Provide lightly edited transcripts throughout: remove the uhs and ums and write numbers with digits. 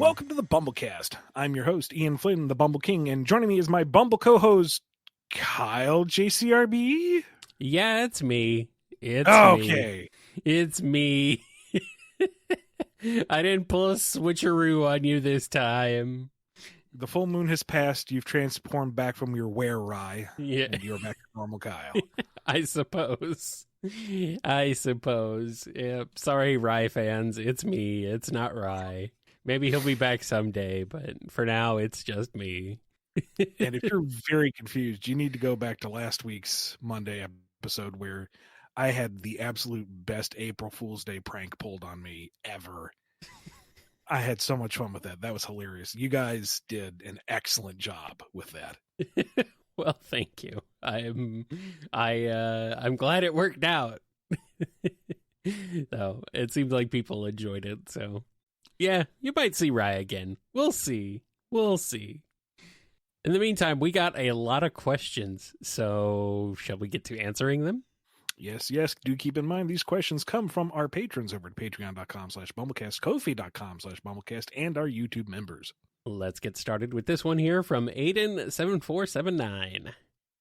Welcome to the BumbleKast. I'm your host, Ian Flynn, the Bumble King, and joining me is my Bumble co-host, Kyle JCRB. Yeah, it's me. Okay. It's me. I didn't pull a switcheroo on you this time. The full moon has passed. You've transformed back from your were-rye. Yeah. And you're back to normal Kyle. I suppose. Yep. Sorry, Rye fans. It's me. It's not Rye. Maybe he'll be back someday, but for now, it's just me. And if you're very confused, you need to go back to last week's Monday episode where I had the absolute best April Fool's Day prank pulled on me ever. I had so much fun with that. That was hilarious. You guys did an excellent job with that. Well, thank you. I'm glad it worked out. So it seems like people enjoyed it. So yeah, you might see Rye again. We'll see. In the meantime, we got a lot of questions. So shall we get to answering them? Yes. Do keep in mind these questions come from our patrons over at patreon.com/BumbleKast, Ko-fi.com/BumbleKast, and our YouTube members. Let's get started with this one here from Aiden7479.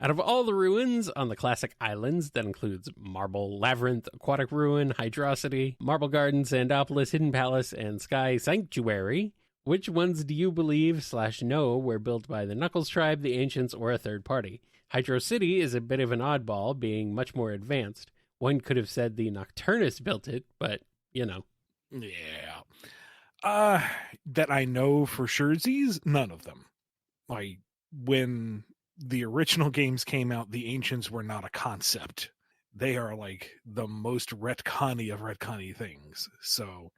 Out of all the ruins on the classic islands, that includes Marble, Labyrinth, Aquatic Ruin, Hydrocity, Marble Garden, Sandopolis, Hidden Palace, and Sky Sanctuary, which ones do you believe/know were built by the Knuckles tribe, the Ancients, or a third party? Hydro City is a bit of an oddball, being much more advanced. One could have said the Nocturnus built it, but, you know. Yeah. That I know for surezies, none of them. Like, when the original games came out, the Ancients were not a concept. They are, like, the most retconny of retconny things. So,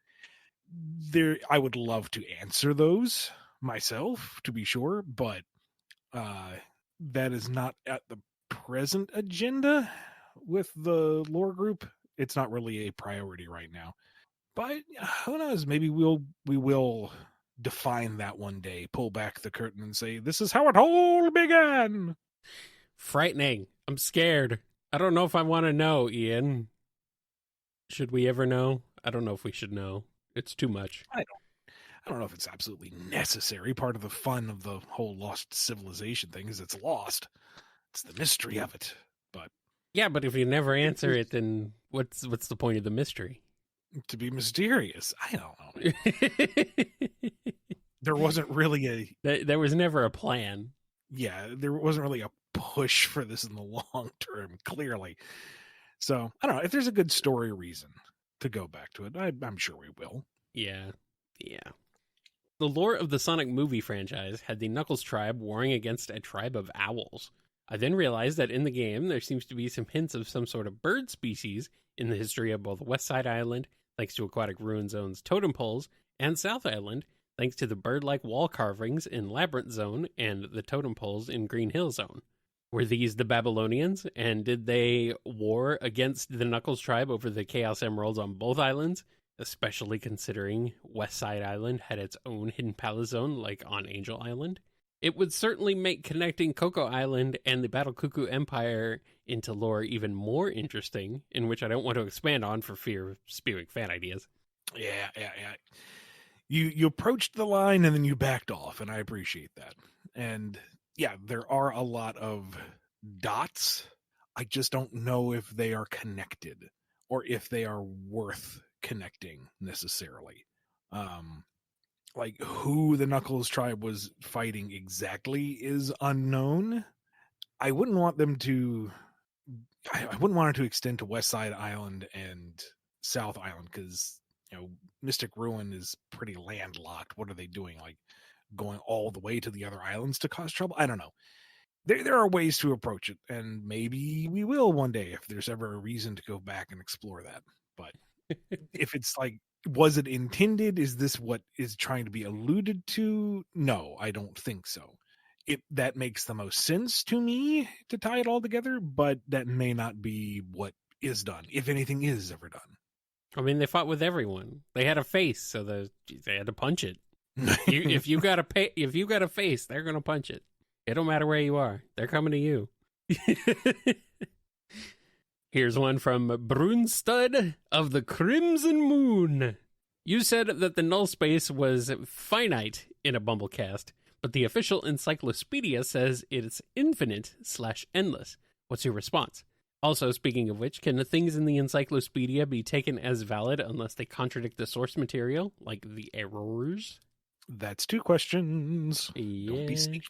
I would love to answer those myself, to be sure, but that is not at the present agenda with the lore group. It's not really a priority right now. But who knows? Maybe we will define that one day, pull back the curtain and say, this is how it all began. Frightening. I'm scared. I don't know if I want to know, Ian. Should we ever know? I don't know if we should know. It's too much. I don't know if it's absolutely necessary. Part of the fun of the whole lost civilization thing is it's lost. It's the mystery of it. But yeah, but if you never answer it, then what's the point of the mystery? To be mysterious. I don't know. There wasn't really there was never a plan. Yeah, there wasn't really a push for this in the long term, clearly. So, I don't know. If there's a good story reason to go back to it, I'm sure we will. Yeah. The lore of the Sonic movie franchise had the Knuckles tribe warring against a tribe of owls. I then realized that in the game, there seems to be some hints of some sort of bird species in the history of both West Side Island, thanks to Aquatic Ruin Zone's totem poles, and South Island, thanks to the bird-like wall carvings in Labyrinth Zone and the totem poles in Green Hill Zone. Were these the Babylonians, and did they war against the Knuckles tribe over the Chaos Emeralds on both islands, especially considering West Side Island had its own Hidden Palace Zone like on Angel Island? It would certainly make connecting Coco Island and the Battle Cuckoo Empire into lore even more interesting, in which I don't want to expand on for fear of spewing fan ideas. Yeah. You approached the line and then you backed off, and I appreciate that. And yeah, there are a lot of dots. I just don't know if they are connected or if they are worth connecting necessarily. Like who the Knuckles tribe was fighting exactly is unknown. I wouldn't want it to extend to West Side Island and South Island because, Mystic Ruin is pretty landlocked. What are they doing? Like going all the way to the other islands to cause trouble? I don't know. There are ways to approach it, and maybe we will one day if there's ever a reason to go back and explore that. But if it's like, was it intended? Is this what is trying to be alluded to? No, I don't think so. That makes the most sense to me to tie it all together, but that may not be what is done, if anything is ever done. I mean, they fought with everyone. They had a face, so they had to punch it. If you got a face, they're gonna punch it. It don't matter where you are; they're coming to you. Here's one from Brunstud of the Crimson Moon. You said that the null space was finite in a BumbleKast, but the official encyclopedia says it's infinite/endless. What's your response? Also, speaking of which, can the things in the encyclopedia be taken as valid unless they contradict the source material, like the errors? That's 2 questions. Don't be Yeah. sneaky.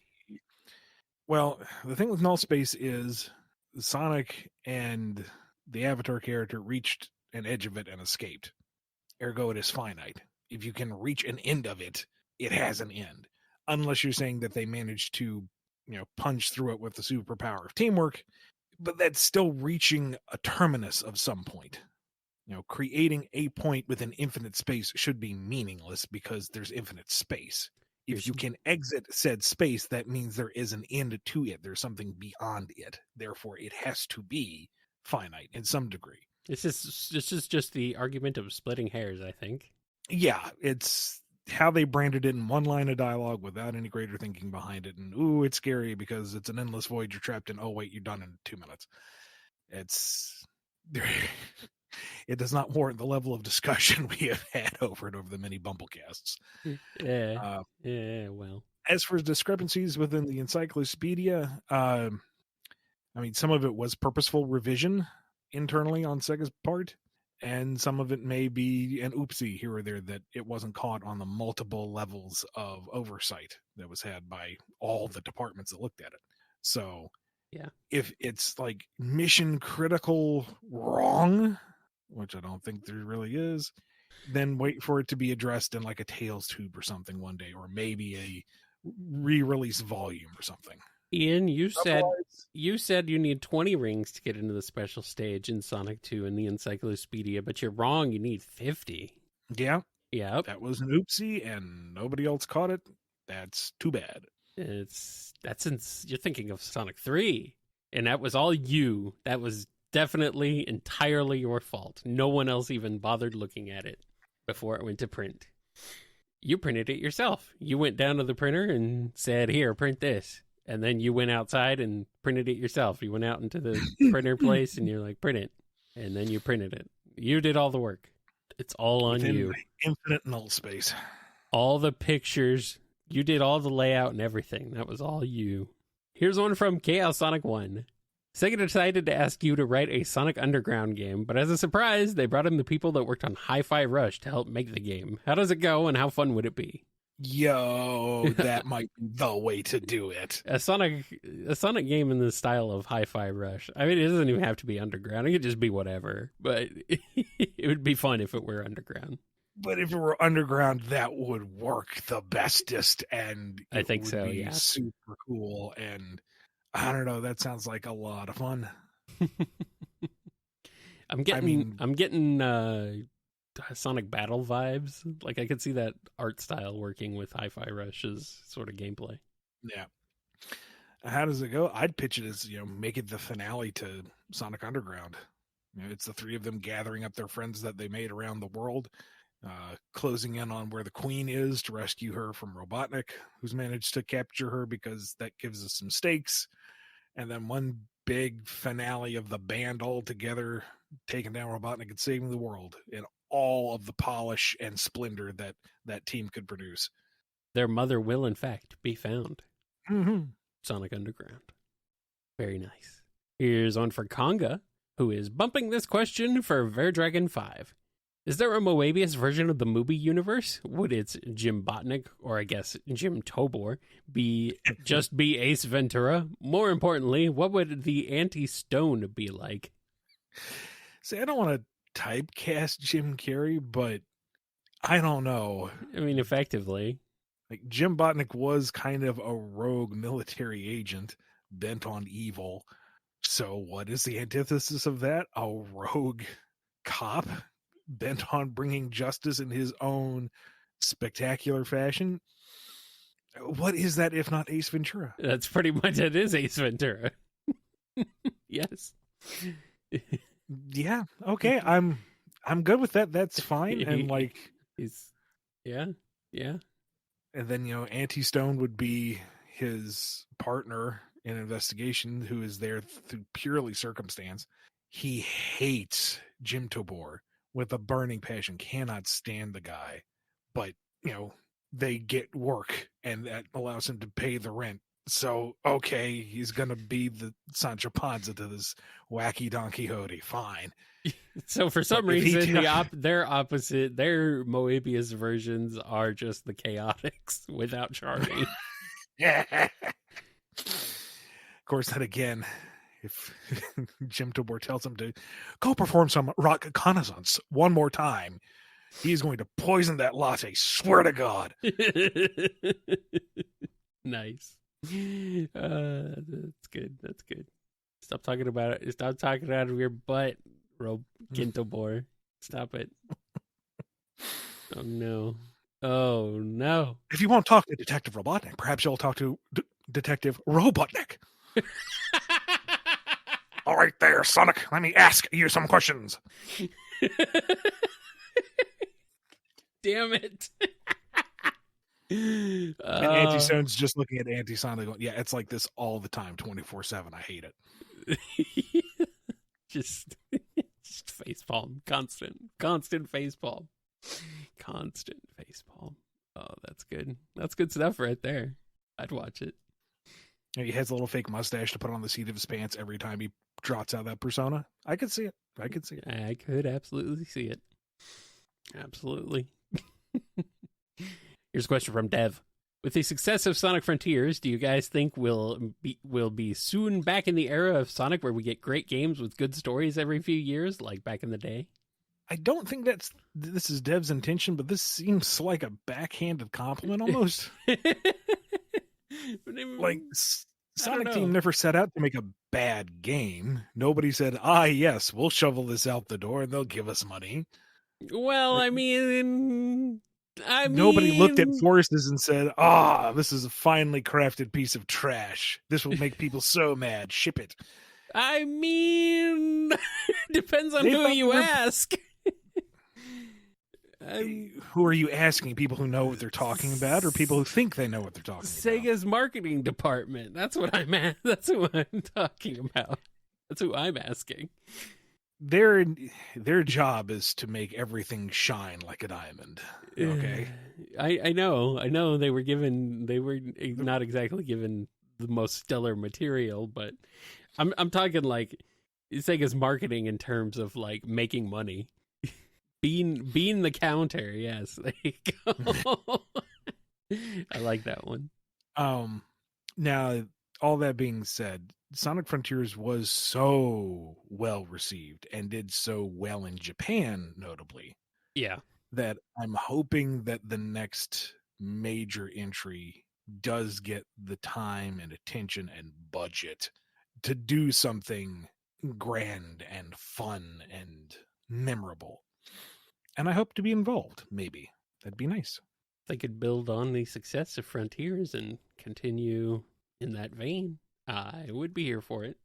Well, the thing with null space is Sonic and the Avatar character reached an edge of it and escaped. Ergo, it is finite. If you can reach an end of it, it has an end. Unless you're saying that they managed to, punch through it with the superpower of teamwork, but that's still reaching a terminus of some point. Creating a point within infinite space should be meaningless because there's infinite space. If you can exit said space, that means there is an end to it. There's something beyond it. Therefore, it has to be finite in some degree. This is just the argument of splitting hairs, I think. Yeah, it's how they branded it in one line of dialogue without any greater thinking behind it. And ooh, it's scary because it's an endless void you're trapped in. Oh wait, you're done in 2 minutes. It's it does not warrant the level of discussion we have had over it over the many BumbleKasts. Yeah, well. As for discrepancies within the encyclopedia, some of it was purposeful revision internally on Sega's part, and some of it may be an oopsie here or there that it wasn't caught on the multiple levels of oversight that was had by all the departments that looked at it. So, yeah, if it's like mission critical wrong, which I don't think there really is, then wait for it to be addressed in like a Tales tube or something one day, or maybe a re-release volume or something. Ian, you said you need 20 rings to get into the special stage in Sonic 2 in the encyclopedia, but you're wrong. You need 50. Yeah. Yep. That was an oopsie, and nobody else caught it. That's too bad. You're thinking of Sonic 3, and that was all you. That was definitely entirely your fault. No one else even bothered looking at it before it went to print. You printed it yourself. You went down to the printer and said, "Here, print this." And then you went outside and printed it yourself. You went out into the printer place and you're like, "Print it." And then you printed it. You did all the work. It's all on you. Infinite null space. All the pictures. You did all the layout and everything. That was all you. Here's one from Chaos Sonic 1. Sega decided to ask you to write a Sonic Underground game, but as a surprise, they brought in the people that worked on Hi-Fi Rush to help make the game. How does it go, and how fun would it be? Yo, that might be the way to do it. A Sonic game in the style of Hi-Fi Rush. I mean, it doesn't even have to be underground. It could just be whatever, but it would be fun if it were underground. But if it were underground, that would work the bestest, and I think so. Yeah, super cool. And I don't know. That sounds like a lot of fun. I'm getting Sonic Battle vibes. Like I could see that art style working with Hi-Fi Rush's sort of gameplay. Yeah. How does it go? I'd pitch it as make it the finale to Sonic Underground. It's the three of them gathering up their friends that they made around the world. Closing in on where the Queen is to rescue her from Robotnik, who's managed to capture her because that gives us some stakes. And then one big finale of the band all together, taking down Robotnik and saving the world in all of the polish and splendor that team could produce. Their mother will, in fact, be found. Mm-hmm. Sonic Underground. Very nice. Here's one for Conga, who is bumping this question for Verdragon 5. Is there a Moebius version of the movie universe? Would its Jim Botnick, or I guess Jim Tobor, be Ace Ventura? More importantly, what would the anti-Stone be like? See, I don't want to typecast Jim Carrey, but I don't know. I mean, effectively. Like, Jim Botnick was kind of a rogue military agent bent on evil. So what is the antithesis of that? A rogue cop bent on bringing justice in his own spectacular fashion? What is that if not Ace Ventura? That's pretty much it. Is Ace Ventura. Yes. Yeah. Okay. I'm good with that. That's fine. And like yeah. And then Anti-Stone would be his partner in investigation, who is there through purely circumstance. He hates Jim Tobor with a burning passion, cannot stand the guy, but they get work and that allows him to pay the rent. So okay, he's gonna be the Sancho Panza to this wacky Don Quixote. Fine. So for some reason, their opposite, their Moebius versions are just the chaotics without Charlie. Of course, then again, if Jim Tobor tells him to go perform some rock reconnaissance one more time, he's going to poison that latte. Swear to God. Nice. That's good. That's good. Stop talking about it. Stop talking out of your butt, Gintobor. Stop it. Oh no. Oh no. If you won't talk to Detective Robotnik, perhaps you'll talk to Detective Robotnik. All right there, Sonic. Let me ask you some questions. Damn it. And Anti-Sonic's just looking at Anti-Sonic going, yeah, it's like this all the time, 24/7. I hate it. just facepalm. Constant facepalm. Constant facepalm. Oh, that's good. That's good stuff right there. I'd watch it. And he has a little fake mustache to put on the seat of his pants every time he trots out that persona. I could see it. I could absolutely see it. Absolutely. Here's a question from Dev. With the success of Sonic Frontiers, do you guys think we'll be soon back in the era of Sonic where we get great games with good stories every few years, like back in the day? I don't think this is Dev's intention, but this seems like a backhanded compliment almost. Like, Sonic Team never set out to make a bad game. Nobody said, yes, we'll shovel this out the door and they'll give us money. Well, I mean, nobody looked at Forces and said, this is a finely crafted piece of trash. This will make people so mad. Ship it. I mean, depends on who you ask. Who are you asking? People who know what they're talking about, or people who think they know what they're talking about? Sega's marketing department. That's what I'm at. That's who I'm talking about. That's who I'm asking. Their job is to make everything shine like a diamond. Okay, I know they were not exactly given the most stellar material, but I'm talking like Sega's marketing in terms of like making money. Being the counter, yes. There you go. I like that one. Now, all that being said, Sonic Frontiers was so well received and did so well in Japan, notably. Yeah. That I'm hoping that the next major entry does get the time and attention and budget to do something grand and fun and memorable. And I hope to be involved, maybe. That'd be nice. They could build on the success of Frontiers and continue in that vein. I would be here for it.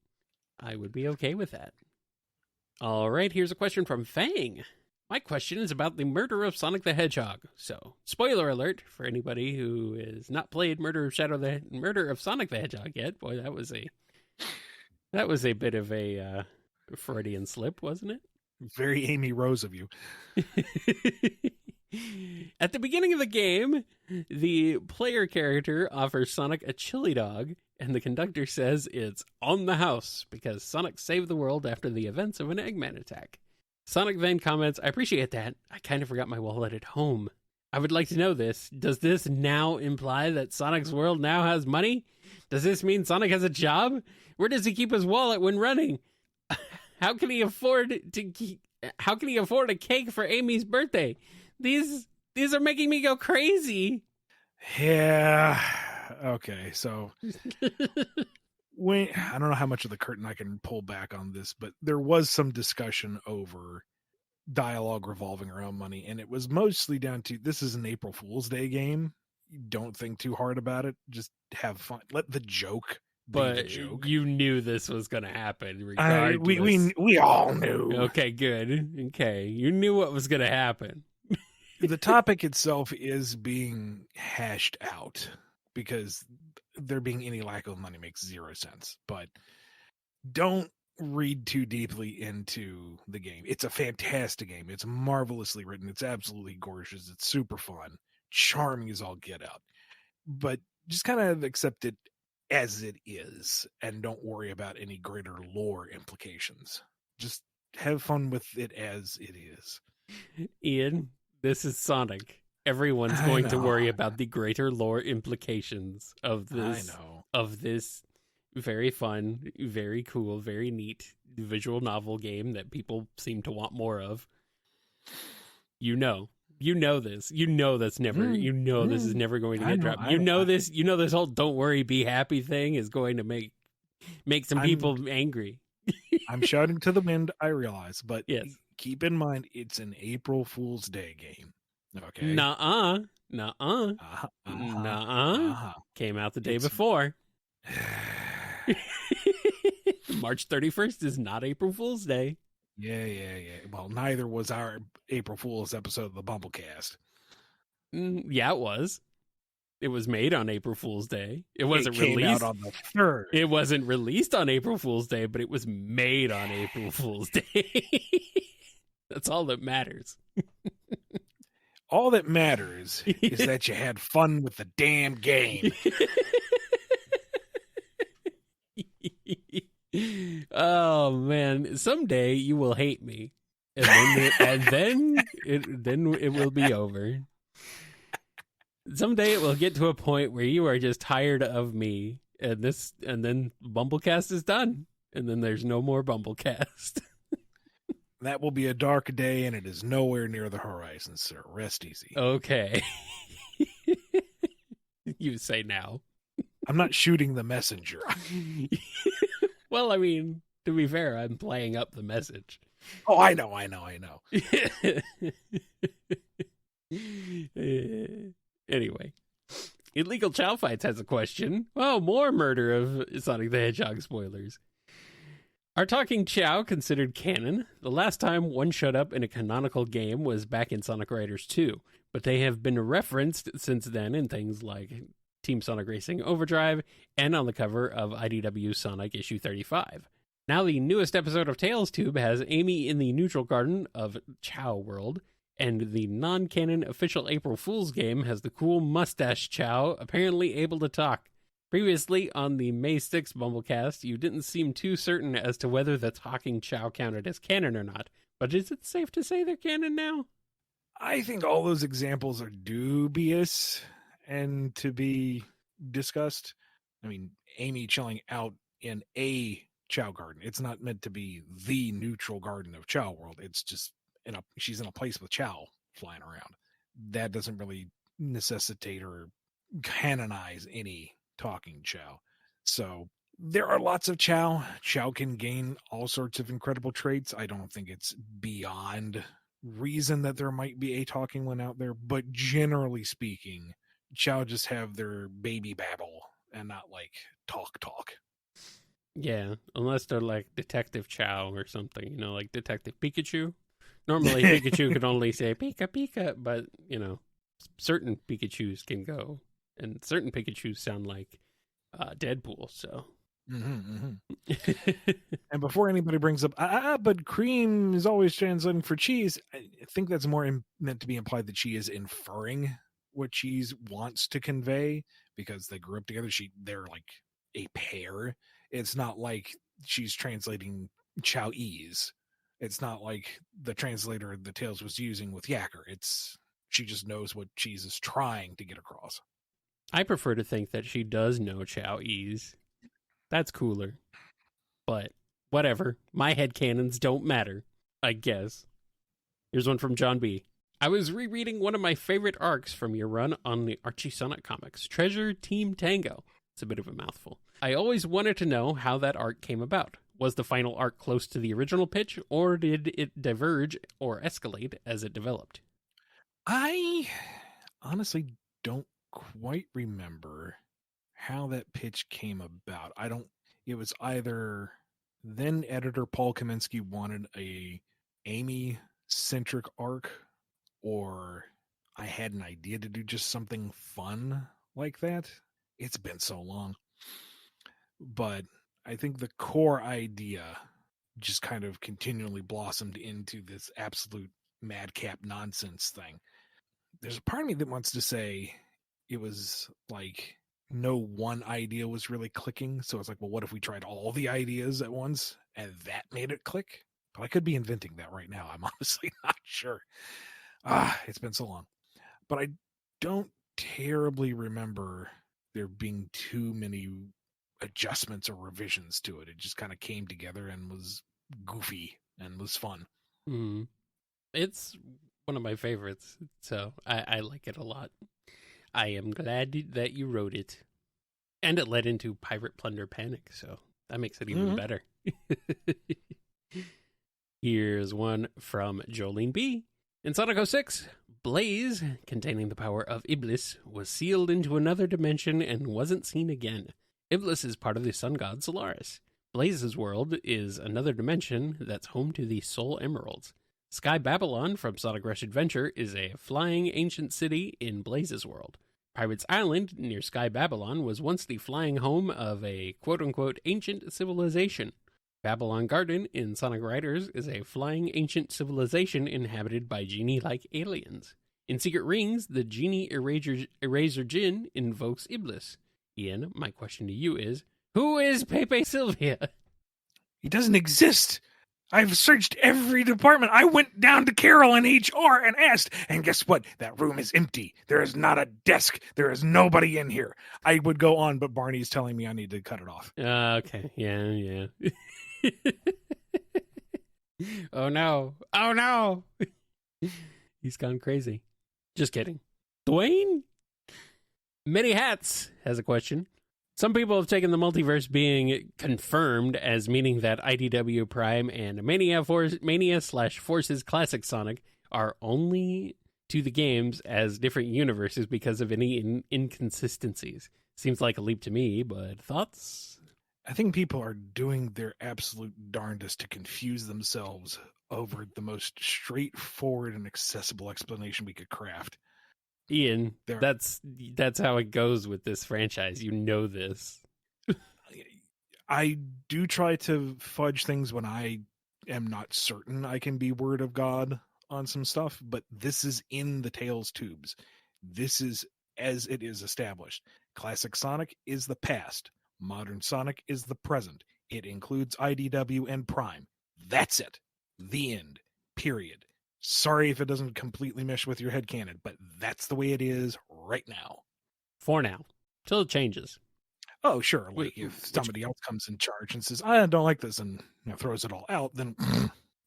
I would be okay with that. All right, here's a question from Fang. My question is about the murder of Sonic the Hedgehog. So, spoiler alert for anybody who has not played Murder of Sonic the Hedgehog yet. Boy, that was a bit of a Freudian slip, wasn't it? Very Amy Rose of you. At the beginning of the game, the player character offers Sonic a chili dog, and the conductor says it's on the house because Sonic saved the world after the events of an Eggman attack. Sonic then comments, I appreciate that. I kind of forgot my wallet at home. I would like to know this. Does this now imply that Sonic's world now has money? Does this mean Sonic has a job? Where does he keep his wallet when running? How can he afford a cake for Amy's birthday? These are making me go crazy. Yeah. Okay. So I don't know how much of the curtain I can pull back on this, but there was some discussion over dialogue revolving around money, and it was mostly down to, this is an April Fool's Day game. Don't think too hard about it. Just have fun. Let the joke. But you knew this was going to happen regardless. We all knew. Okay, good. Okay, you knew what was going to happen. The topic itself is being hashed out because there being any lack of money makes zero sense. But don't read too deeply into the game. It's a fantastic game. It's marvelously written. It's absolutely gorgeous. It's super fun. Charming as all get out. But just kind of accept it as it is and don't worry about any greater lore implications. Just have fun with it as it is. Ian, this is Sonic. Everyone's going to worry about the greater lore implications of this very fun, very cool, very neat visual novel game that people seem to want more of. You know this. You know that's never. You know this is never going to get dropped. You know this whole "don't worry, be happy" thing is going to make some people angry. I'm shouting to the wind. I realize, but yes. Keep in mind it's an April Fool's Day game. Okay. Nuh-uh. Came out the day before. March 31st is not April Fool's Day. Yeah. Well, neither was our April Fool's episode of the BumbleKast. Yeah, it was. It was made on April Fool's Day. It wasn't came released out on the 3rd. It wasn't released on April Fool's Day, but it was made on April Fool's Day. That's all that matters. All that matters is that you had fun with the damn game. Oh man, someday you will hate me, and then it will be over. Someday it will get to a point where you are just tired of me, and then BumbleKast is done, and then there's no more BumbleKast. That will be a dark day, and it is nowhere near the horizon, sir. Rest easy. Okay. You say now. I'm not shooting the messenger. Well, I mean, to be fair, I'm playing up the message. Oh, I know. Anyway, Illegal Chow Fights has a question. Oh, more murder of Sonic the Hedgehog spoilers. Are talking Chow considered canon? The last time one showed up in a canonical game was back in Sonic Riders 2, but they have been referenced since then in things like Team Sonic Racing Overdrive and on the cover of IDW Sonic issue 35. Now the newest episode of Tails Tube has Amy in the neutral garden of Chow World, and the non-canon official April Fool's game has the cool mustache Chow apparently able to talk. Previously, on the May 6th BumbleKast, you didn't seem too certain as to whether the talking Chow counted as canon or not, but is it safe to say they're canon now? I think all those examples are dubious and to be discussed. I mean, Amy chilling out in a Chow garden. It's not meant to be the neutral garden of Chow World. It's just she's in a place with Chow flying around. That doesn't really necessitate or canonize any talking Chow. So there are lots of Chow. Chow can gain all sorts of incredible traits. I don't think it's beyond reason that there might be a talking one out there, but generally speaking, Chow just have their baby babble and not like talk. Yeah, unless they're like Detective Chow or something, like Detective Pikachu. Normally Pikachu can only say Pika Pika, but certain Pikachus can go, and certain Pikachus sound like Deadpool, so. And before anybody brings up, but cream is always translating for cheese, I think that's more meant to be implied that she is inferring what cheese wants to convey because they grew up together. They're like a pair. It's not like she's translating Chow-ese. It's not like the translator the Tails was using with Yacker. She just knows what cheese is trying to get across. I prefer to think that she does know Chow-ese. That's cooler. But whatever. My headcanons don't matter, I guess. Here's one from John B. I was rereading one of my favorite arcs from your run on the Archie Sonic comics, Treasure Team Tango. It's a bit of a mouthful. I always wanted to know how that arc came about. Was the final arc close to the original pitch, or did it diverge or escalate as it developed? I honestly don't quite remember how that pitch came about. It was either then editor Paul Kaminsky wanted a Amy-centric arc, or I had an idea to do just something fun like that. It's been so long. But I think the core idea just kind of continually blossomed into this absolute madcap nonsense thing. There's a part of me that wants to say it was like no one idea was really clicking. So it's like, well, what if we tried all the ideas at once and that made it click? But I could be inventing that right now. I'm honestly not sure. It's been so long. But I don't terribly remember there being too many adjustments or revisions to it. It just kind of came together and was goofy and was fun. Mm-hmm. It's one of my favorites, so I like it a lot. I am glad that you wrote it. And it led into Pirate Plunder Panic, so that makes it even better. Here's one from Jolene B. In Sonic 06, Blaze, containing the power of Iblis, was sealed into another dimension and wasn't seen again. Iblis is part of the sun god Solaris. Blaze's world is another dimension that's home to the Soul Emeralds. Sky Babylon from Sonic Rush Adventure is a flying ancient city in Blaze's world. Pirates Island, near Sky Babylon, was once the flying home of a quote-unquote ancient civilization. Babylon Garden in Sonic Riders is a flying ancient civilization inhabited by genie-like aliens. In Secret Rings, the Genie Eraser Djinn invokes Iblis. Ian, my question to you is, who is Pepe Sylvia? He doesn't exist. I've searched every department. I went down to Carol in HR and asked, and guess what? That room is empty. There is not a desk. There is nobody in here. I would go on, but Barney's telling me I need to cut it off. Okay, yeah. Oh no. He's gone crazy. Just kidding. Dwayne? Many Hats has a question. Some people have taken the multiverse being confirmed as meaning that IDW Prime and Mania/Forces Classic Sonic are only to the games as different universes because of any inconsistencies. Seems like a leap to me, but thoughts? I think people are doing their absolute darndest to confuse themselves over the most straightforward and accessible explanation we could craft. Ian, that's how it goes with this franchise. You know this. I do try to fudge things when I am not certain I can be word of God on some stuff, but this is in the Tales tubes. This is as it is established. Classic Sonic is the past. Modern Sonic is the present. It includes IDW and Prime. That's it. The end. Period. Sorry if it doesn't completely mesh with your headcanon, but that's the way it is right now. For now. Till it changes. Oh, sure. Like if somebody else comes in charge and says, I don't like this, and throws it all out, then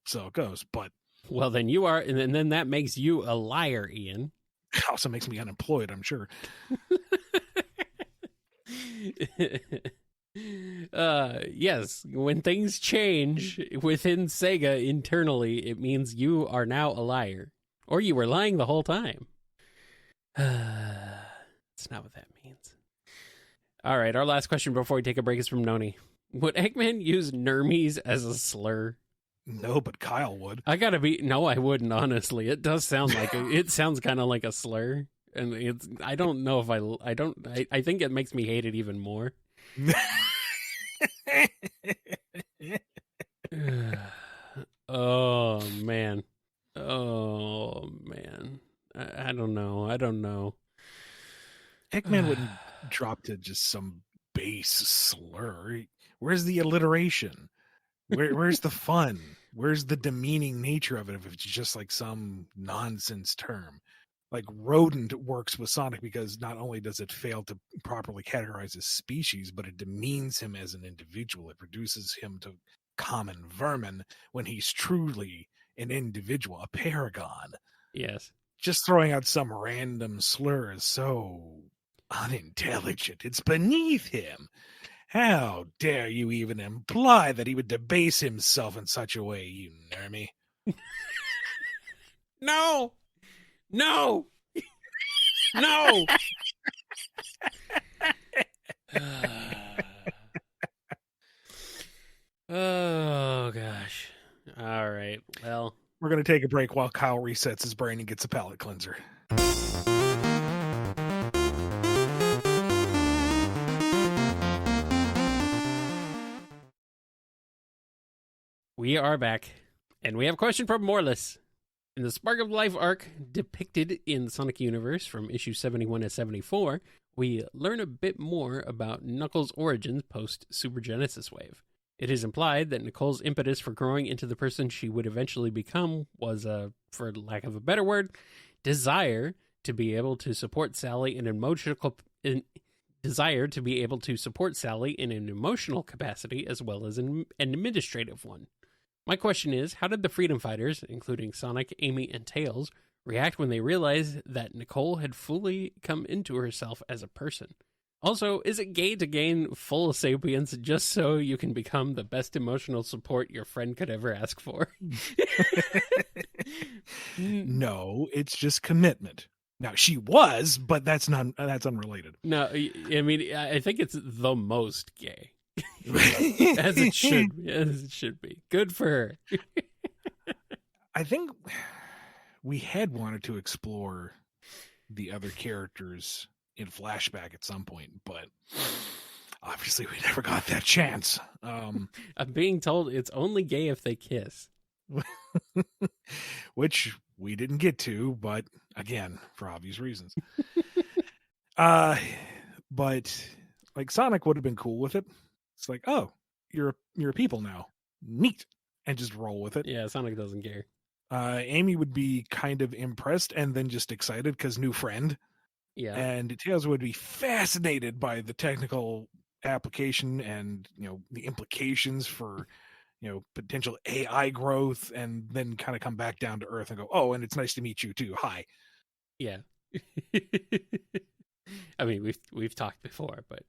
so it goes. But well, then you are, and then that makes you a liar, Ian. It also makes me unemployed, I'm sure. Yes, when things change within Sega internally, it means you are now a liar. Or you were lying the whole time. That's not what that means. All right, our last question before we take a break is from Noni. Would Eggman use Nermies as a slur? No, but Kyle would. No, I wouldn't, honestly. It does sound like it sounds kind of like a slur. And I don't know if I think it makes me hate it even more. Oh man. I don't know. Eggman wouldn't drop to just some base slur. Where's the alliteration? Where's the fun? Where's the demeaning nature of it if it's just like some nonsense term? Like rodent works with Sonic because not only does it fail to properly categorize his species, but it demeans him as an individual. It reduces him to common vermin when he's truly an individual, a paragon. Yes. Just throwing out some random slur is so unintelligent. It's beneath him. How dare you even imply that he would debase himself in such a way, you nermy? No! Oh, gosh. All right. Well, we're going to take a break while Kyle resets his brain and gets a palate cleanser. We are back, and we have a question from Morless. In the Spark of Life arc depicted in the Sonic Universe from issue 71 to 74, we learn a bit more about Knuckles' origins post-Super Genesis Wave. It is implied that Nicole's impetus for growing into the person she would eventually become was for lack of a better word, desire to be able to support Sally in an emotional capacity as well as an administrative one. My question is, how did the Freedom Fighters, including Sonic, Amy, and Tails, react when they realized that Nicole had fully come into herself as a person? Also, is it gay to gain full sapience just so you can become the best emotional support your friend could ever ask for? No, it's just commitment. Now, she was, but that's unrelated. No, I mean, I think it's the most gay. As it should be. Good for her. I think we had wanted to explore the other characters in flashback at some point, but obviously we never got that chance. I'm being told it's only gay if they kiss. Which we didn't get to, but again, for obvious reasons. But like Sonic would have been cool with it. It's like, oh, you're a people now. Neat. And just roll with it. Yeah, Sonic doesn't care. Amy would be kind of impressed and then just excited because new friend. Yeah. And Tails would be fascinated by the technical application and, the implications for, potential AI growth, and then kind of come back down to earth and go, oh, and it's nice to meet you too. Hi. Yeah. I mean, we've talked before, but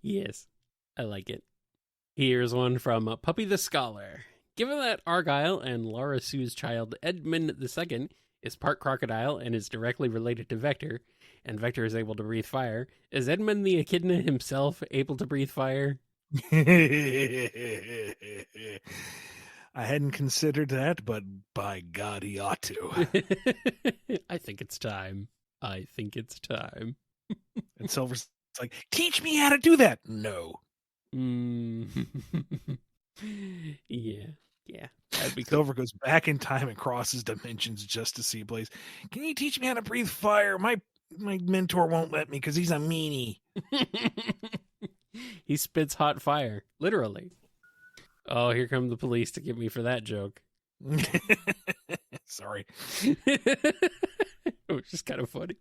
Yes, I like it. Here's one from Puppy the Scholar. Given that Argyle and Laura Sue's child Edmund II is part crocodile and is directly related to Vector, and Vector is able to breathe fire, is Edmund the Echidna himself able to breathe fire? I hadn't considered that, but by God, he ought to. I think it's time. And Silver's like, teach me how to do that. No. Yeah. That'd be cool. Silver goes back in time and crosses dimensions just to see Blaze. Can you teach me how to breathe fire? My mentor won't let me because he's a meanie. He spits hot fire, literally. Oh, here come the police to get me for that joke. Sorry. It was just kind of funny.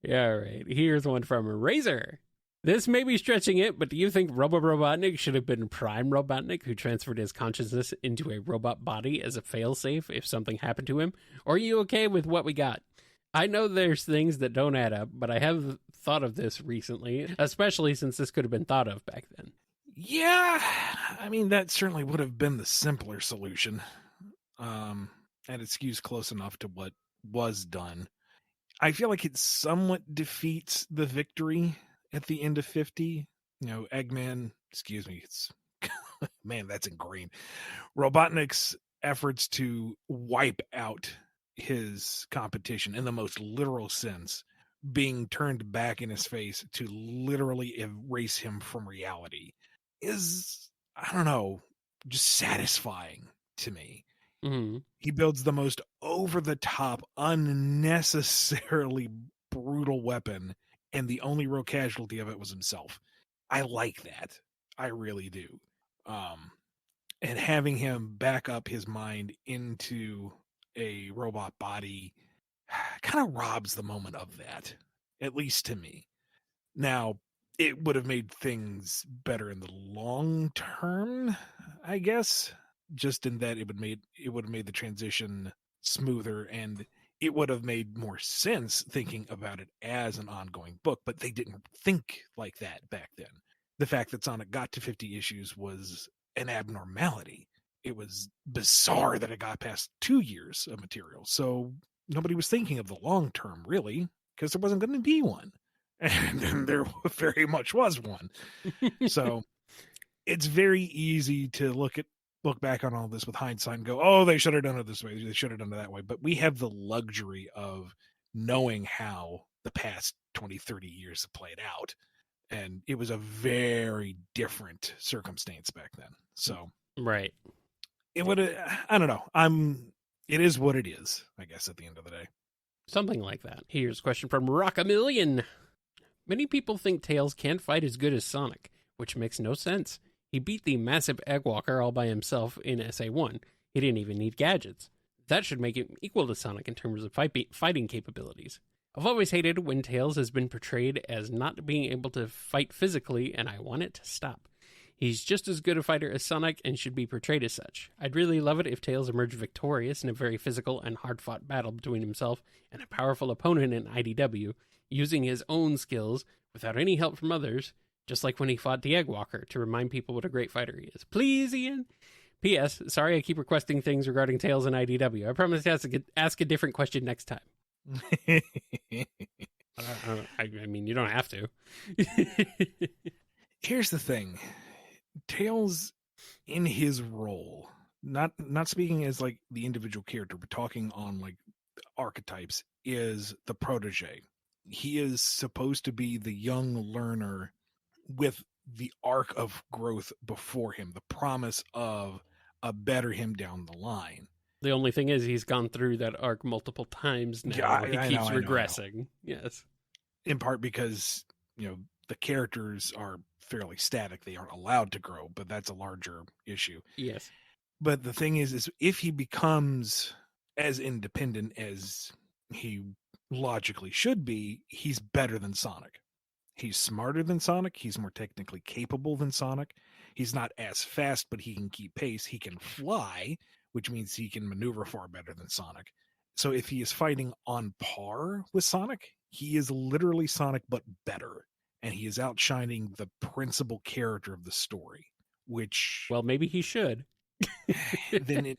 Yeah, all right. Here's one from Razor. This may be stretching it, but do you think Robotnik should have been Prime Robotnik, who transferred his consciousness into a robot body as a failsafe if something happened to him? Or are you okay with what we got? I know there's things that don't add up, but I have thought of this recently, especially since this could have been thought of back then. Yeah, I mean, that certainly would have been the simpler solution. And it skews close enough to what was done. I feel like it somewhat defeats the victory at the end of 50. Eggman, it's man, that's ingrained. Robotnik's efforts to wipe out his competition in the most literal sense, being turned back in his face to literally erase him from reality, is, I don't know, just satisfying to me. Mm-hmm. He builds the most over-the-top, unnecessarily brutal weapon, and the only real casualty of it was himself. I like that. I really do. And having him back up his mind into a robot body kind of robs the moment of that, at least to me. Now, it would have made things better in the long term, I guess, just in that it would have made the transition smoother, and it would have made more sense thinking about it as an ongoing book, but they didn't think like that back then. The fact that Sonic got to 50 issues was an abnormality. It was bizarre that it got past 2 years of material. So nobody was thinking of the long term, really, because there wasn't going to be one. And then there very much was one. So it's very easy to look back on all this with hindsight and go, oh, they should have done it this way. They should have done it that way. But we have the luxury of knowing how the past 20, 30 years have played out. And it was a very different circumstance back then. So Right. it would, I don't know. It is what it is, I guess, at the end of the day. Something like that. Here's a question from Rockamillion. Many people think Tails can't fight as good as Sonic, which makes no sense. He beat the massive Eggwalker all by himself in SA1. He didn't even need gadgets. That should make him equal to Sonic in terms of fighting capabilities. I've always hated when Tails has been portrayed as not being able to fight physically, and I want it to stop. He's just as good a fighter as Sonic and should be portrayed as such. I'd really love it if Tails emerged victorious in a very physical and hard-fought battle between himself and a powerful opponent in IDW, using his own skills without any help from others, just like when he fought the Eggwalker, to remind people what a great fighter he is. Please, Ian? P.S. Sorry I keep requesting things regarding Tails and IDW. I promise to ask a different question next time. I mean, you don't have to. Here's the thing. Tails, in his role, not speaking as like the individual character, but talking on like archetypes, is the protege. He is supposed to be the young learner with the arc of growth before him, the promise of a better him down the line. The only thing is he's gone through that arc multiple times now. Yeah, he keeps regressing. Yes. In part because, the characters are fairly static. They aren't allowed to grow, but that's a larger issue. Yes. But the thing is if he becomes as independent as he logically should be, he's better than Sonic. He's smarter than Sonic. He's more technically capable than Sonic. He's not as fast, but he can keep pace. He can fly, which means he can maneuver far better than Sonic. So if he is fighting on par with Sonic, he is literally Sonic, but better. And he is outshining the principal character of the story, which... Well, maybe he should. Then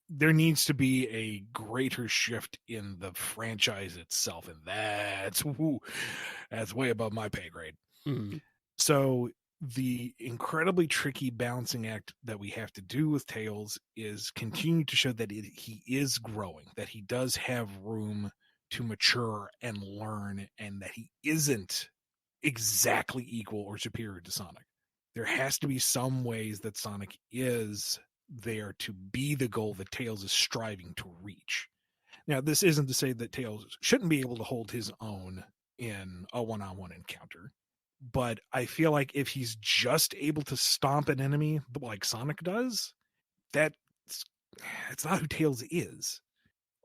there needs to be a greater shift in the franchise itself, and that's way above my pay grade. Mm. So the incredibly tricky balancing act that we have to do with Tails is continue to show that he is growing, that he does have room to mature and learn, and that he isn't exactly equal or superior to Sonic. There has to be some ways that Sonic is there to be the goal that Tails is striving to reach. Now, this isn't to say that Tails shouldn't be able to hold his own in a one-on-one encounter, but I feel like if he's just able to stomp an enemy like Sonic does, it's not who Tails is.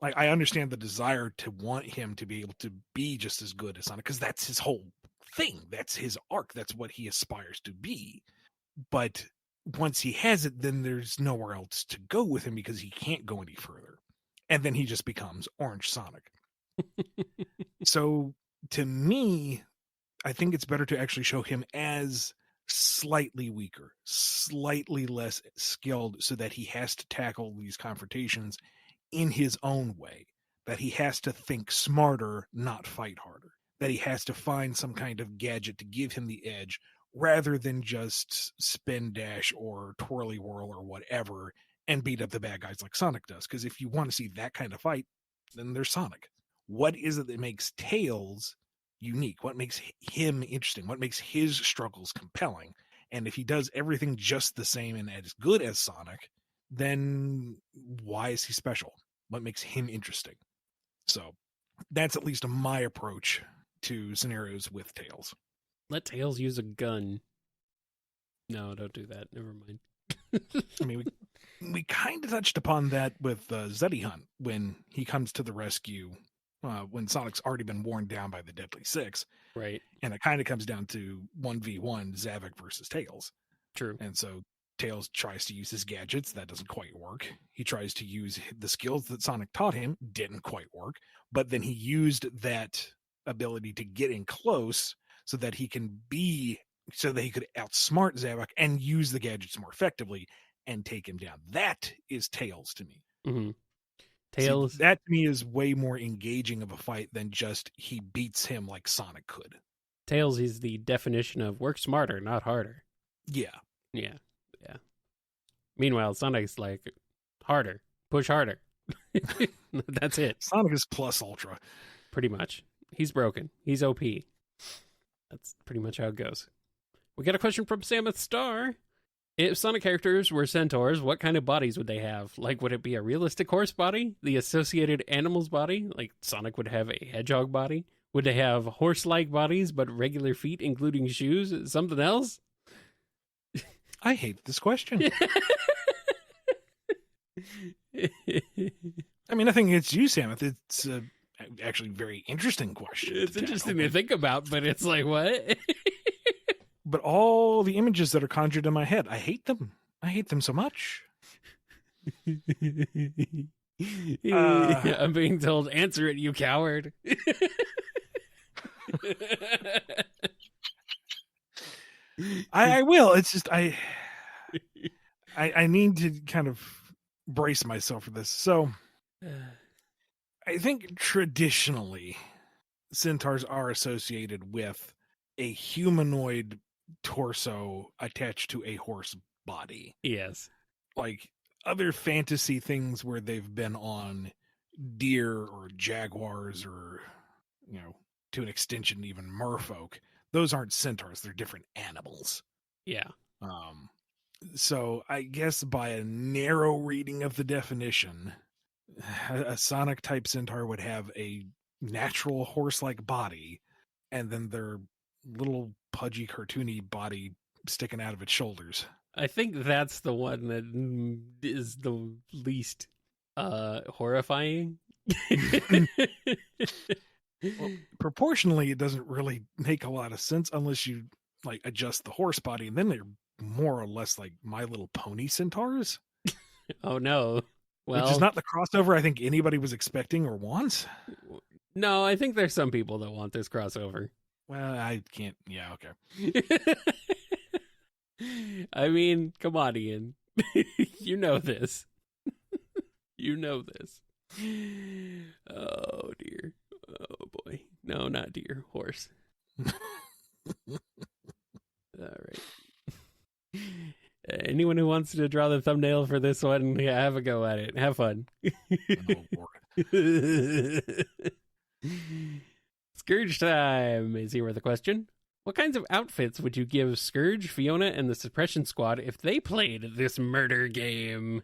Like, I understand the desire to want him to be able to be just as good as Sonic, because that's his whole thing. That's his arc. That's what he aspires to be. But once he has it, then there's nowhere else to go with him because he can't go any further. And then he just becomes Orange Sonic. So to me, I think it's better to actually show him as slightly weaker, slightly less skilled, so that he has to tackle these confrontations in his own way, that he has to think smarter, not fight harder, that he has to find some kind of gadget to give him the edge rather than just spin dash or twirly whirl or whatever and beat up the bad guys like Sonic does. Because if you want to see that kind of fight, then there's Sonic. What is it that makes Tails unique? What makes him interesting? What makes his struggles compelling? And if he does everything just the same and as good as Sonic, then why is he special? What makes him interesting? So that's at least my approach to scenarios with Tails. Let Tails use a gun. No, don't do that. Never mind. I mean, we kind of touched upon that with Zeddy Hunt when he comes to the rescue when Sonic's already been worn down by the Deadly Six. Right. And it kind of comes down to 1v1 Zavok versus Tails. True. And so Tails tries to use his gadgets. That doesn't quite work. He tries to use the skills that Sonic taught him. Didn't quite work. But then he used that ability to get in close so that he could outsmart Zavok and use the gadgets more effectively and take him down. That is Tails to me. Mm-hmm. Tails. See, that to me is way more engaging of a fight than just he beats him like Sonic could. Tails is the definition of work smarter, not harder. Yeah. Yeah. Yeah. Meanwhile, Sonic's like harder, push harder. That's it. Sonic is plus ultra. Pretty much. He's broken. He's OP. That's pretty much how it goes. We got a question from Samuth Star. If Sonic characters were centaurs, what kind of bodies would they have? Like, would it be a realistic horse body? The associated animal's body? Like, Sonic would have a hedgehog body? Would they have horse-like bodies, but regular feet, including shoes? Something else? I hate this question. I mean, nothing against you, Samuth. It's actually a very interesting question. It's interesting to think about, but it's like, what? But all the images that are conjured in my head, I hate them. I hate them so much. I'm being told, answer it, you coward. I will. It's just I need to kind of brace myself for this. So I think traditionally centaurs are associated with a humanoid torso attached to a horse body. Yes. Like other fantasy things where they've been on deer or jaguars or, to an extension, even merfolk. Those aren't centaurs. They're different animals. Yeah. So I guess by a narrow reading of the definition, a Sonic type centaur would have a natural horse-like body, and then their little pudgy, cartoony body sticking out of its shoulders. I think that's the one that is the least horrifying. Well, proportionally, it doesn't really make a lot of sense unless you like adjust the horse body, and then they're more or less like My Little Pony centaurs. Oh no! Well, which is not the crossover I think anybody was expecting or wants. No, I think there's some people that want this crossover. Well, I can't. Yeah, okay. I mean, come on, Ian. You know this. You know this. Oh, dear. Oh, boy. No, not deer. Horse. All right. Anyone who wants to draw the thumbnail for this one, yeah, have a go at it. Have fun. Oh, Scourge time is here with a question. What kinds of outfits would you give Scourge, Fiona, and the Suppression Squad if they played this murder game?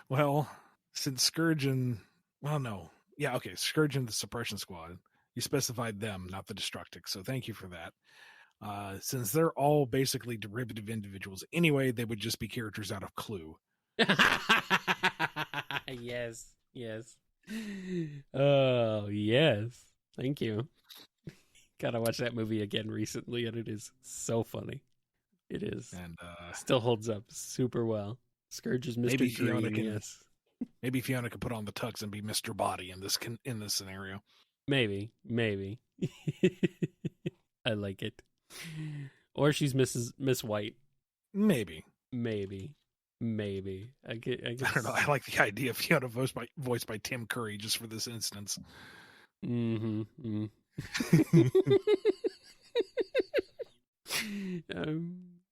Well, since Scourge and... Well, no. Yeah, okay. Scourge and the Suppression Squad. You specified them, not the Destructics, so thank you for that. Since they're all basically derivative individuals anyway, they would just be characters out of Clue. Yes, yes. Oh, yes. Thank you. Gotta watch that movie again recently, and it is so funny. It is. And still holds up super well. Scourge is Mr. Maybe Green, Fiona can, yes. Maybe Fiona could put on the tux and be Mr. Body in this scenario. Maybe. I like it. Or she's Miss White. Maybe. I guess. I don't know. I like the idea of Fiona voiced by Tim Curry just for this instance. Mm-hmm.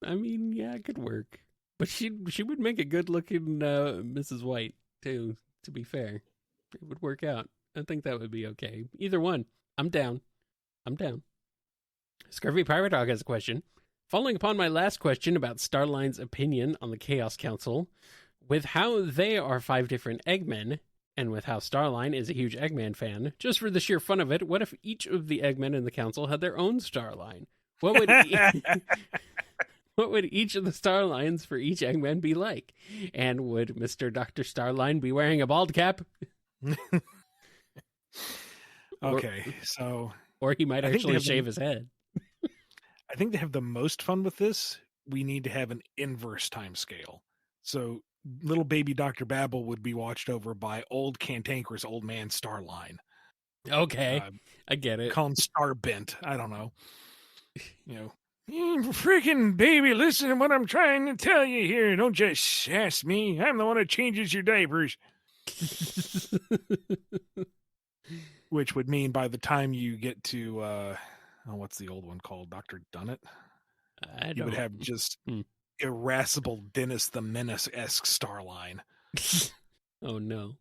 I mean, yeah, it could work. But she would make a good looking Mrs. White too, to be fair. It would work out. I think that would be okay. Either one. I'm down. Scurvy Pirate Dog has a question. Following upon my last question about Starline's opinion on the Chaos Council, with how they are 5 different Eggmen, and with how Starline is a huge Eggman fan, just for the sheer fun of it, what if each of the Eggmen in the council had their own Starline? What would what would each of the Starlines for each Eggman be like? And would Mr. Dr. Starline be wearing a bald cap? Okay, so... Or he might actually shave his head. I think to have the most fun with this, we need to have an inverse time scale. So little baby Dr. Babel would be watched over by old cantankerous old man Starline. Okay, I get it. Call him Starbent. I don't know. Freaking baby, listen to what I'm trying to tell you here. Don't just sass me. I'm the one that changes your diapers. Which would mean by the time you get to, what's the old one called? Dr. Dunnett? You would have just irascible Dennis the Menace-esque Starline. Oh, no.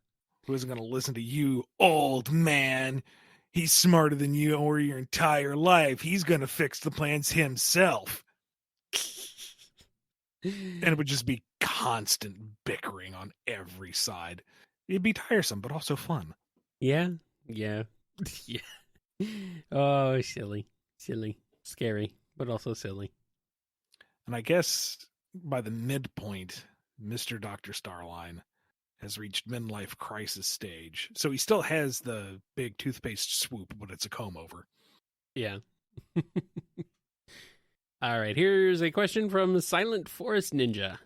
Who isn't going to listen to you, old man? He's smarter than you or your entire life. He's going to fix the plans himself. And it would just be constant bickering on every side. It'd be tiresome, but also fun. Yeah. Yeah. Oh, silly. Scary, but also silly. And I guess by the midpoint, Mr. Dr. Starline has reached midlife crisis stage. So he still has the big toothpaste swoop, but it's a comb over. Yeah. All right, here's a question from Silent Forest Ninja.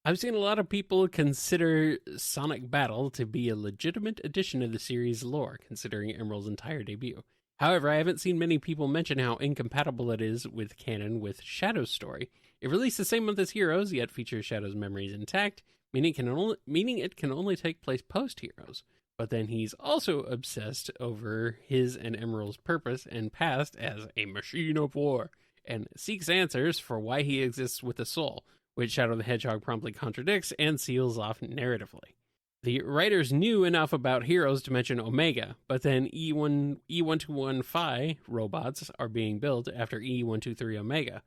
I've seen a lot of people consider Sonic Battle to be a legitimate addition to the series' lore, considering Emerald's entire debut. However, I haven't seen many people mention how incompatible it is with canon with Shadow's story. It released the same month as Heroes, yet features Shadow's memories intact, meaning it can only take place post-Heroes. But then he's also obsessed over his and Emerald's purpose and past as a machine of war, and seeks answers for why he exists with a soul, which Shadow the Hedgehog promptly contradicts and seals off narratively. The writers knew enough about Heroes to mention Omega, but then E121 Phi robots are being built after E123 Omega.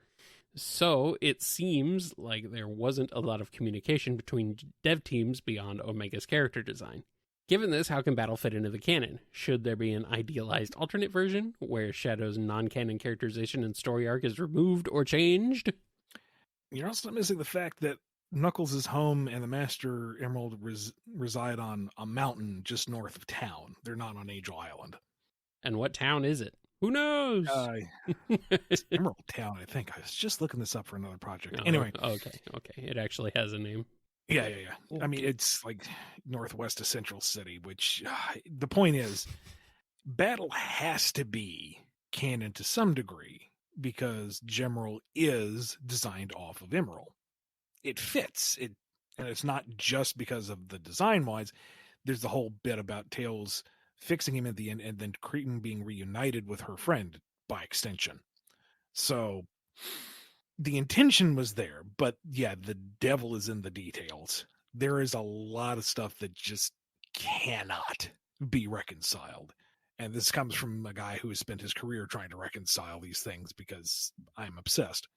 So it seems like there wasn't a lot of communication between dev teams beyond Omega's character design. Given this, how can Battle fit into the canon? Should there be an idealized alternate version where Shadow's non-canon characterization and story arc is removed or changed? You're also missing the fact that Knuckles' home and the Master Emerald reside on a mountain just north of town. They're not on Angel Island. And what town is it? Who knows? It's Emerald Town, I think. I was just looking this up for another project. Oh, anyway. Okay. It actually has a name. Yeah. I mean, it's like northwest of Central City, which the point is, Battle has to be canon to some degree because Gemerald is designed off of Emerald. It fits it, and it's not just because of the design wise. There's the whole bit about Tails fixing him at the end, and then Cretan being reunited with her friend by extension. So the intention was there, but yeah, the devil is in the details. There is a lot of stuff that just cannot be reconciled. And this comes from a guy who has spent his career trying to reconcile these things because I'm obsessed.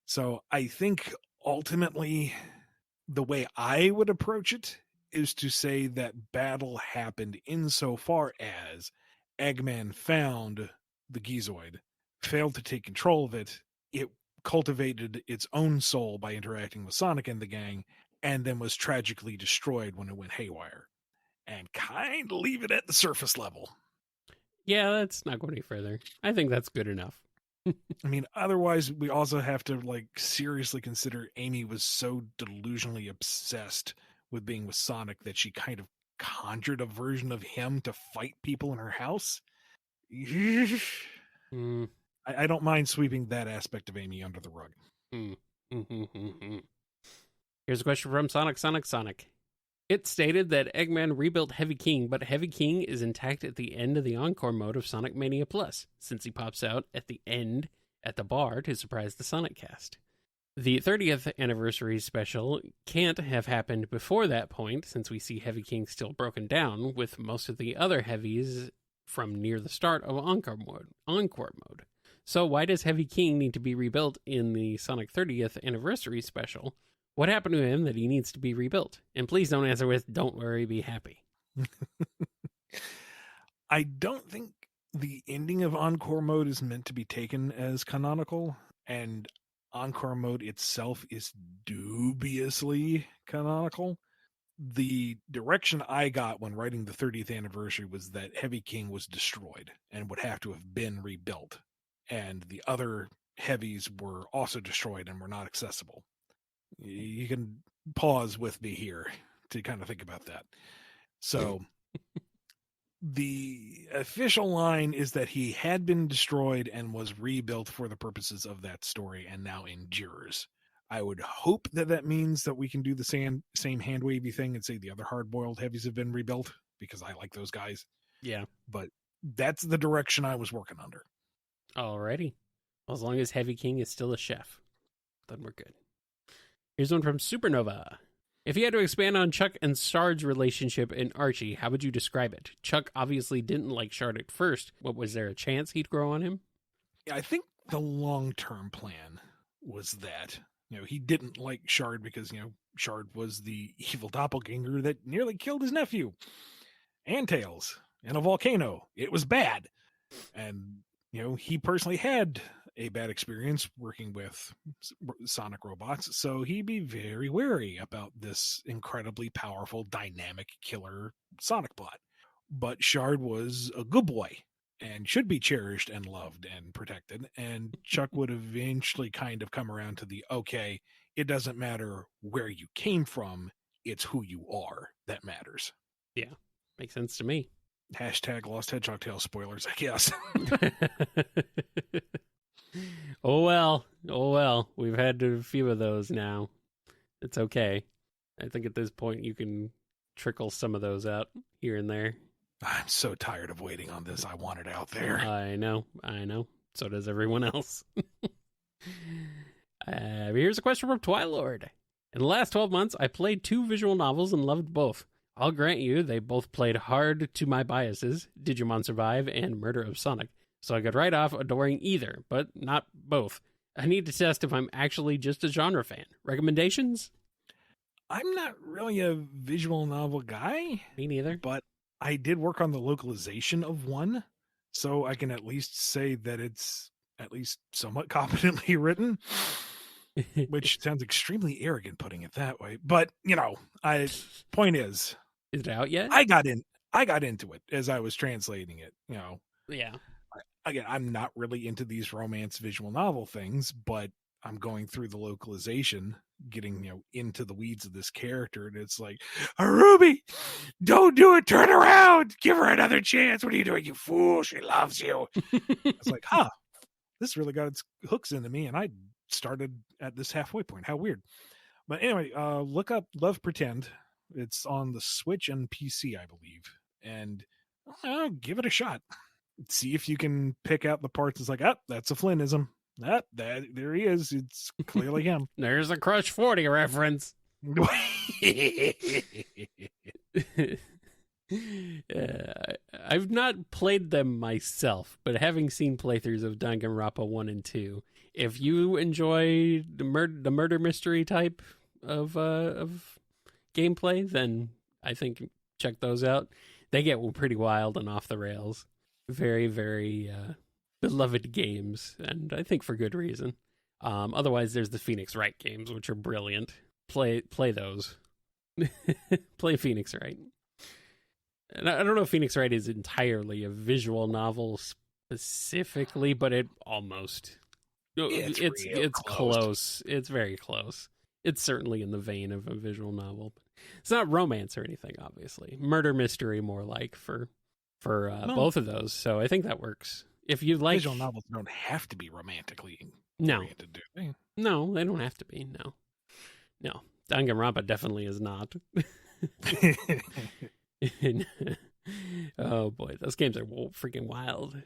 So I think ultimately the way I would approach it is to say that Battle happened insofar as Eggman found the Gizoid, failed to take control of it. It cultivated its own soul by interacting with Sonic and the gang, and then was tragically destroyed when it went haywire. And kind of leave it at the surface level. Yeah, let's not go any further. I think that's good enough. I mean, otherwise, we also have to seriously consider Amy was so delusionally obsessed with being with Sonic that she kind of conjured a version of him to fight people in her house. I don't mind sweeping that aspect of Amy under the rug. Here's a question from Sonic. It stated that Eggman rebuilt Heavy King, but Heavy King is intact at the end of the Encore mode of Sonic Mania Plus, since he pops out at the end at the bar to surprise the Sonic cast. The 30th anniversary special can't have happened before that point, since we see Heavy King still broken down, with most of the other Heavies from near the start of Encore mode. So why does Heavy King need to be rebuilt in the Sonic 30th anniversary special? What happened to him that he needs to be rebuilt? And please don't answer with, don't worry, be happy. I don't think the ending of Encore mode is meant to be taken as canonical, and Encore mode itself is dubiously canonical. The direction I got when writing the 30th anniversary was that Heavy King was destroyed and would have to have been rebuilt, and the other heavies were also destroyed and were not accessible. You can pause with me here to kind of think about that. So the official line is that he had been destroyed and was rebuilt for the purposes of that story and now endures. I would hope that means that we can do the same hand wavy thing and say the other hard-boiled heavies have been rebuilt, because I like those guys. Yeah. But that's the direction I was working under. Alrighty. Well, as long as Heavy King is still a chef, then we're good. Here's one from Supernova. If you had to expand on Chuck and Shard's relationship in Archie, how would you describe it? Chuck obviously didn't like Shard at first. What, was there a chance he'd grow on him? Yeah, I think the long-term plan was that, he didn't like Shard because, Shard was the evil doppelganger that nearly killed his nephew and Tails in a volcano. It was bad. And, he personally had a bad experience working with Sonic robots, so he'd be very wary about this incredibly powerful, dynamic killer Sonic bot. But Shard was a good boy and should be cherished and loved and protected. And Chuck would eventually kind of come around to the, okay, it doesn't matter where you came from, it's who you are that matters. Yeah, makes sense to me. Hashtag Lost Hedgehog Tale spoilers, I guess. Oh well. We've had a few of those now. It's okay. I think at this point you can trickle some of those out here and there. I'm so tired of waiting on this. I want it out there. I know. So does everyone else. Here's a question from Twilord. In the last 12 months, I played 2 visual novels and loved both. I'll grant you, they both played hard to my biases, Digimon Survive and Murder of Sonic, so I could write off adoring either, but not both. I need to test if I'm actually just a genre fan. Recommendations? I'm not really a visual novel guy. Me neither. But I did work on the localization of one, so I can at least say that it's at least somewhat competently written, which sounds extremely arrogant putting it that way. But, point is it out yet? I got into it as I was translating it, Yeah. Again, I'm not really into these romance visual novel things, but I'm going through the localization, getting, into the weeds of this character, and it's like, Ruby, don't do it, turn around, give her another chance. What are you doing, you fool? She loves you. It's like, this really got its hooks into me, and I started at this halfway point. How weird. But anyway, look up Love Pretend. It's on the Switch and PC, I believe, and give it a shot. See if you can pick out the parts. It's like, that's a Flynnism. There he is. It's clearly him. There's a Crush 40 reference. I've not played them myself, but having seen playthroughs of Danganronpa 1 and 2, if you enjoy the murder mystery type of gameplay, then I think check those out. They get pretty wild and off the rails. Very, very beloved games, and I think for good reason. Otherwise, there's the Phoenix Wright games, which are brilliant. Play those. Play Phoenix Wright. And I don't know if Phoenix Wright is entirely a visual novel specifically, but it almost. It's close. It's very close. It's certainly in the vein of a visual novel. It's not romance or anything, obviously. Murder mystery, more like for both of those. So I think that works. If you like visual novels, don't have to be romantically oriented, do they? No, they don't have to be. No. Danganronpa definitely is not. Oh boy, those games are freaking wild.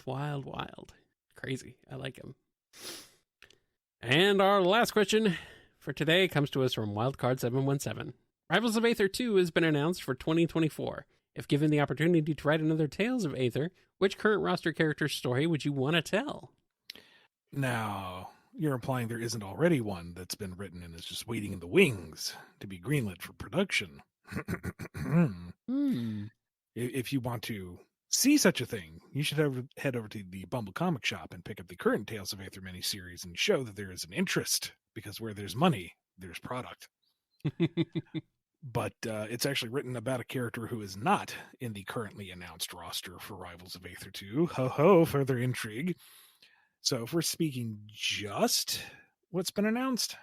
Wild. Crazy. I like them. And our last question for today comes to us from Wildcard717. Rivals of Aether 2 has been announced for 2024. If given the opportunity to write another Tales of Aether, which current roster character's story would you want to tell? Now, you're implying there isn't already one that's been written and is just waiting in the wings to be greenlit for production. If you want to see such a thing, you should head over to the Bumble Comic Shop and pick up the current Tales of Aether miniseries and show that there is an interest, because where there's money, there's product. But it's actually written about a character who is not in the currently announced roster for Rivals of Aether 2. Ho, further intrigue. So if we're speaking just what's been announced,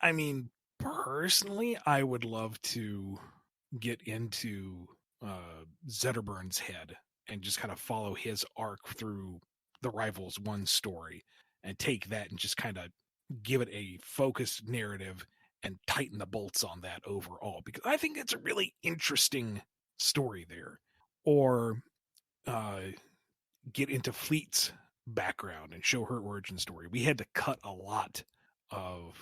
I mean, personally, I would love to get into Zetterburn's head and just kind of follow his arc through the Rivals 1 story and take that and just kind of give it a focused narrative and tighten the bolts on that overall, because I think it's a really interesting story there. Or get into Fleet's background and show her origin story. We had to cut a lot of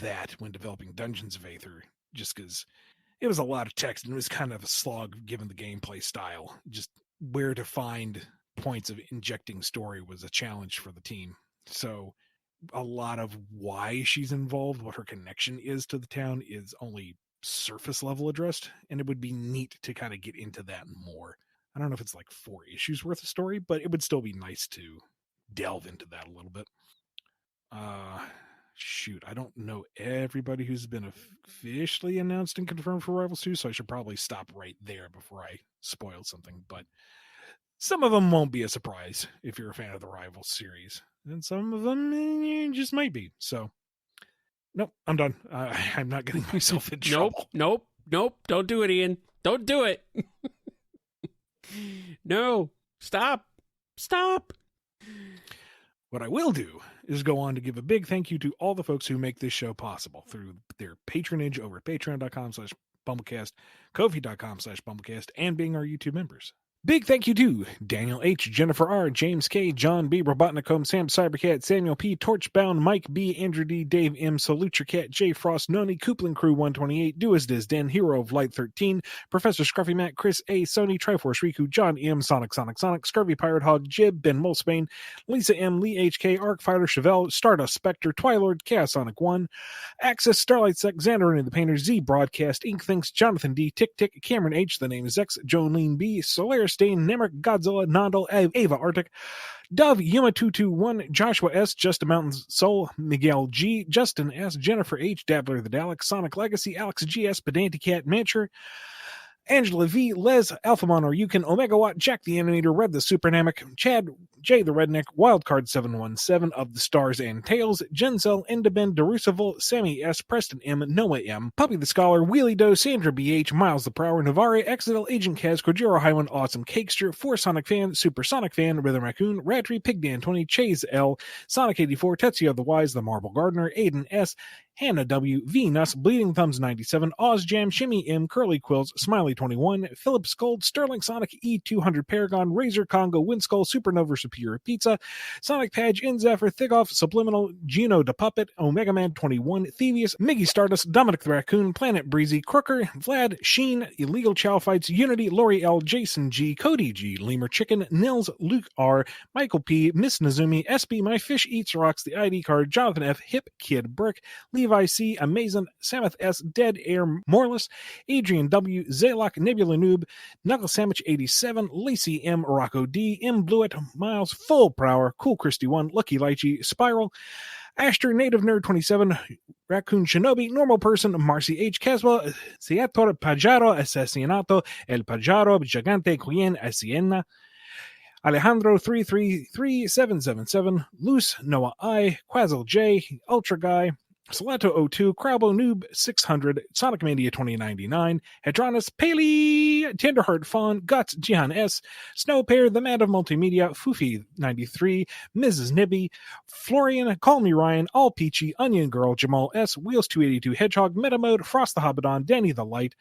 that when developing Dungeons of Aether, just because it was a lot of text and it was kind of a slog given the gameplay style. Just where to find points of injecting story was a challenge for the team. So a lot of why she's involved, what her connection is to the town, is only surface level addressed, and it would be neat to kind of get into that more. I don't know if it's like 4 issues worth of story, but it would still be nice to delve into that a little bit. Shoot, I don't know everybody who's been officially announced and confirmed for Rivals 2, so I should probably stop right there before I spoil something, but some of them won't be a surprise if you're a fan of the Rivals series, and some of them just might be. So, nope, I'm done. I'm not getting myself in trouble. Nope. Don't do it, Ian. Don't do it. No, stop. What I will do is go on to give a big thank you to all the folks who make this show possible through their patronage over at patreon.com/BumbleKast, Ko-fi.com/BumbleKast, and being our YouTube members. Big thank you to Daniel H., Jennifer R., James K., John B., Robotnicom, Sam Cybercat, Samuel P., Torchbound, Mike B., Andrew D., Dave M., Salute Your Cat, J. Frost, Noni, Coupland Crew 128, Do As Diz, Dan, Hero of Light 13, Professor Scruffy Matt, Chris A., Sony, Triforce Riku, John M., Sonic, Scurvy Pirate Hog, Jib, Ben Molsbane, Lisa M., Lee H.K., Arcfighter, Chevelle, Stardust, Spectre, Twilord, Chaos Sonic 1, Access, Starlight Sec, Xander and the Painter, Z Broadcast, Ink Thinks, Jonathan D., Tick Tick, Cameron H., The Name is X, Jolene B., Solaris Stain, Nemric, Godzilla, Nondal, Ava Arctic, Dove, Yuma221, Joshua S., Just a Mountain's Soul, Miguel G., Justin S., Jennifer H., Dabbler the Dalek, Sonic Legacy, Alex G.S., Pedanticat, Mancher, Angela V., Les, Alphamon or Yukon, Omega Watt, Jack the Animator, Red the Supernamic, Chad, J. the Redneck, Wildcard 717 of the Stars and Tails, Genzel, Endabend, Derusival, Sammy S., Preston M., Noah M., Puppy the Scholar, Wheelie Doe, Sandra B.H., Miles the Prower, Navarre, Exidel, Agent Kaz, Kojiro Highland, Awesome Cakester, 4 Sonic Fan, Super Sonic Fan, Rhythm Raccoon, Radtree, Pigdan 20, Chase L., Sonic 84, Tetsuya the Wise, The Marble Gardener, Aiden S., Hannah W., Venus, Bleeding Thumbs 97, Ozjam, Shimmy M., Curly Quills, Smiley 21, Philip Scold, Sterling Sonic, E200 Paragon, Razor Congo, Windskull, Supernova Superior Pizza, Sonic Padge, Inzephyr, Thigoff, Subliminal, Gino the Puppet, Omega Man 21, Thievius, Miggy Stardust, Dominic the Raccoon, Planet Breezy, Crooker, Vlad, Sheen, Illegal Chow Fights, Unity, Lori L., Jason G., Cody G., Lemur Chicken, Nils, Luke R., Michael P., Miss Nazumi, SB, My Fish Eats Rocks, The ID Card, Jonathan F., Hip Kid Brick, Levi C., Amazon, Samuth S., Dead Air Morless, Adrian W., Zaylock, Nebula Noob, Knuckle Sandwich 87, Lacey M., Rocco D., M. Blewett, Miles, Full Prower, Cool Christy 1, Lucky Lychee, Spiral, Ashter, Native Nerd 27, Raccoon Shinobi, Normal Person, Marcy H. Caswell, Seator Pajaro, Assassinato, El Pajaro, Gigante Quien, Asiena, Alejandro 333777, Luce, Noah I, Quazzle J, Ultra Guy, Salato 02, Crowbo Noob 600, Sonic Mania 2099, Hedronus, Paley, Tenderheart Fawn, Guts, Jihan S, Snowpair, The Man of Multimedia, Foofy 93, Mrs. Nibby, Florian, Call Me Ryan, All Peachy, Onion Girl, Jamal S, Wheels 282, Hedgehog, Metamode, Frost the Hobbidon, Danny the Light,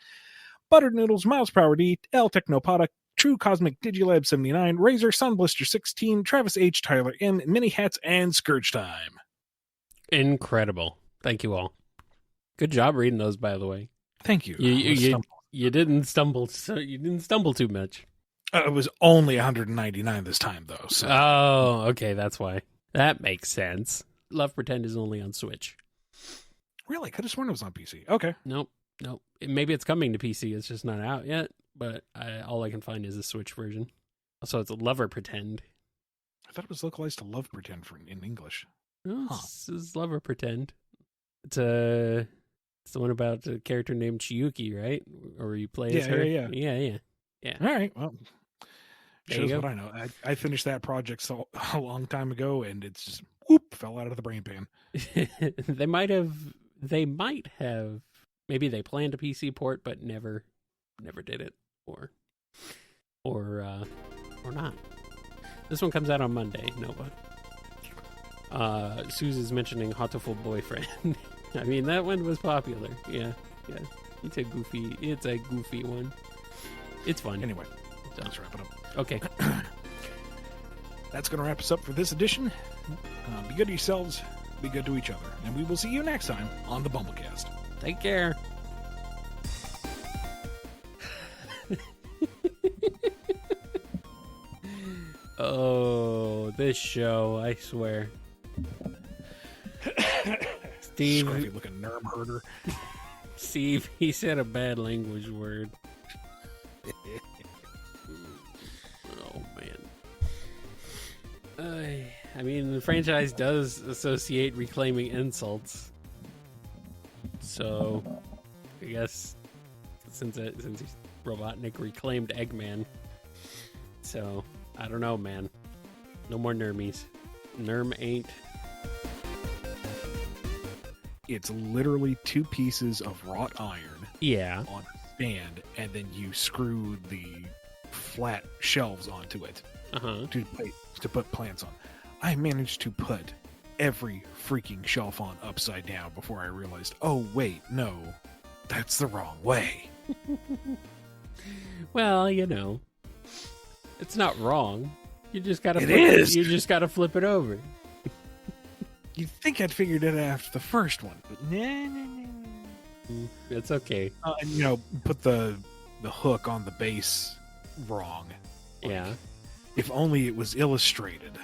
Buttered Noodles, Miles Power D, El Technopoda, True Cosmic Digilab 79, Razor, Sunblister 16, Travis H, Tyler M, Mini Hats, and Scourge Time. Incredible. Thank you all. Good job reading those, by the way. Thank you. You didn't stumble. So you didn't stumble too much. It was only 199 this time, though. So. Oh, okay, that's why. That makes sense. Love Pretend is only on Switch. Really? I could have sworn it was on PC. Okay. Nope. Maybe it's coming to PC. It's just not out yet. But all I can find is the Switch version. So it's a Lover Pretend. I thought it was localized to Love Pretend in English. No, This is Lover Pretend. It's the one about a character named Chiyuki, right? Or you play as her? Yeah. All right, well, shows what I know. I finished that project a long time ago, and it's just, fell out of the brain pan. They might have, maybe they planned a PC port, but never did it, or not. This one comes out on Monday, Nova. Suze mentioning Hatoful Boyfriend. I mean, that one was popular. Yeah. It's a goofy one. It's fun. Anyway, let's wrap it up. Okay. That's going to wrap us up for this edition. Be good to yourselves. be good to each other, and we will see you next time on the BumbleKast. Take care. Oh, this show, I swear. Steve, Scruffy looking nerm herder. Steve, he said a bad language word. Oh, man. I mean, the franchise does associate reclaiming insults. So, I guess since he's Robotnik reclaimed Eggman. So, I don't know, man. No more Nermies. Nerm ain't. It's literally 2 pieces of wrought iron Yeah. on a stand, and then you screw the flat shelves onto it to put plants on. I managed to put every freaking shelf on upside down before I realized, oh wait, no, that's the wrong way. Well, you know, it's not wrong. You just gotta. You just gotta flip it over. You'd think I'd figured it out after the first one, but nah. It's okay. Put the hook on the base wrong. Yeah. If only it was illustrated.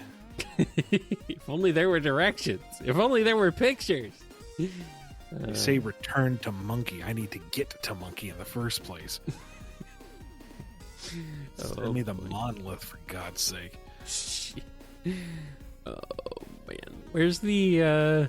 If only there were directions. If only there were pictures. They say return to monkey. I need to get to monkey in the first place. Send me the monolith, for God's sake. Oh, man. Where's the,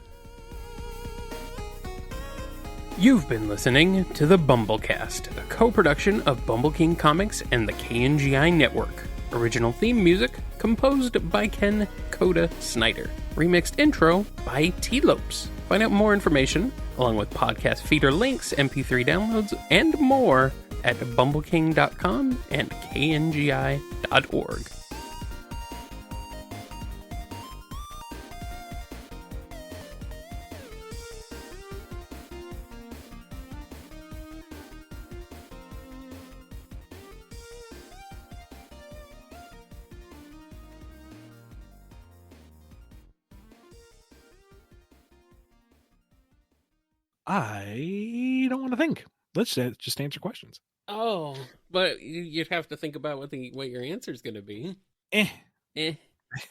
You've been listening to the BumbleKast, a co-production of Bumble King Comics and the KNGI Network. Original theme music composed by Ken Coda Snyder. Remixed intro by T-Lopes. Find out more information, along with podcast feeder links, MP3 downloads, and more at bumbleking.com and kngi.org. I don't want to think. Let's just answer questions. Oh, but you'd have to think about what your answer is going to be. They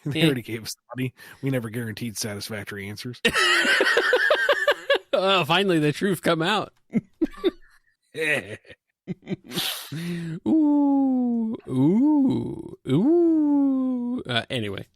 already gave us the money. We never guaranteed satisfactory answers. Oh, finally the truth come out. Ooh. Anyway.